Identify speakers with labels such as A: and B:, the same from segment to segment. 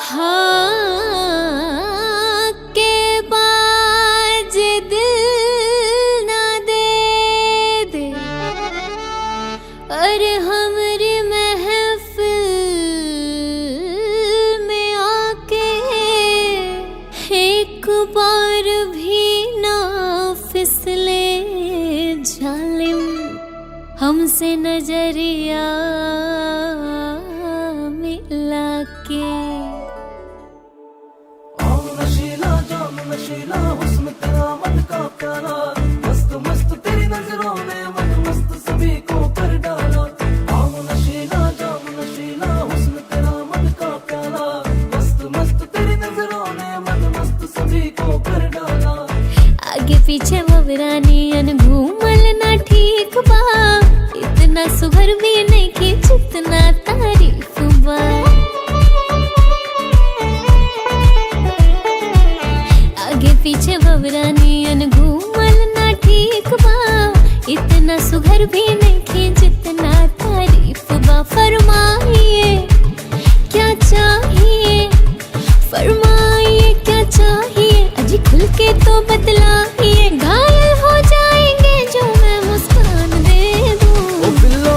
A: हाँ के बाज दिल ना दे दे, अरे हमरी महफिल में आके एक बार भी ना फिसले जालिम हमसे नजरिया मिला के।
B: नशीला जाम नशीला हुस्न तेरा मत का प्यारा, मस्त मस्त तेरी नजरों ने मत मस्त सभी को कर डाला। नशीला जाम नशीला हुस्न तेरा मत का प्यारा, मस्त मस्त तेरी नजरों ने मत मस्त सभी को कर डाला।
A: आगे पीछे ववरानी अन घूमल ना ठीक बा, इतना सुभर भी नहीं कि जितना तारीफ बा। आगे पीछे ववरानी अन घूमल ना ठीक बा, इतना सुघर भी नहीं कि जितना तारीफ बा। फरमाइए क्या चाहिए, फरमाइए क्या चाहिए, अजी खुल के तो बतलाइए, घायल हो जाएंगे जो मैं मुस्कान दे दूं।
B: ओ बिल्लो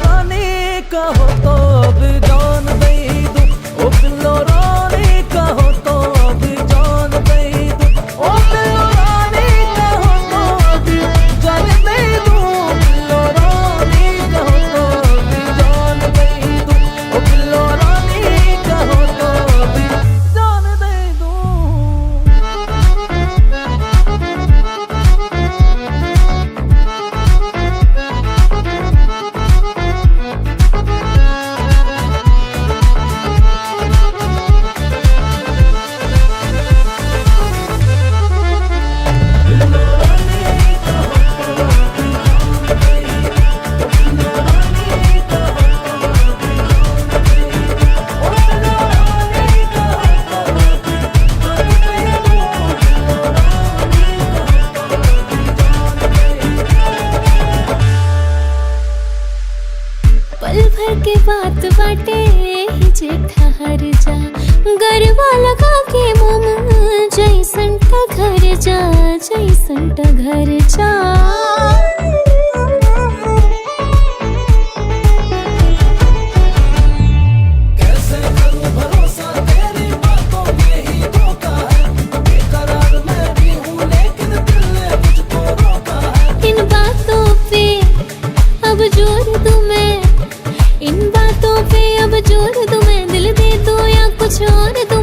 B: रानी कहो तो अब जान दे दूं। ओ बिल्लो रानी कहो तो अब जान दे दूं। ओ बिल्लो रानी कहो तो अब जान दे दूं। बिल्लो रानी कहो तो अब जान दे दूं। ओ बिल्लो रानी कहो तो अब जान दे दूं।
A: पल भर के बात बाटे ही जेठा हर जा, गरबा लगा के मोम जैसन का घर जा, जैसन का घर जा।
B: कैसे करूं भरोसा तेरी बातों में ही धोखा है, बेकरार मैं भी हूं लेकिन दिल ने मुझको रोका है।
A: इन बातों पे अब जोर दूं मैं, इन बातों पे अब जोर दूं मैं, दिल दे दूं या कुछ और दूं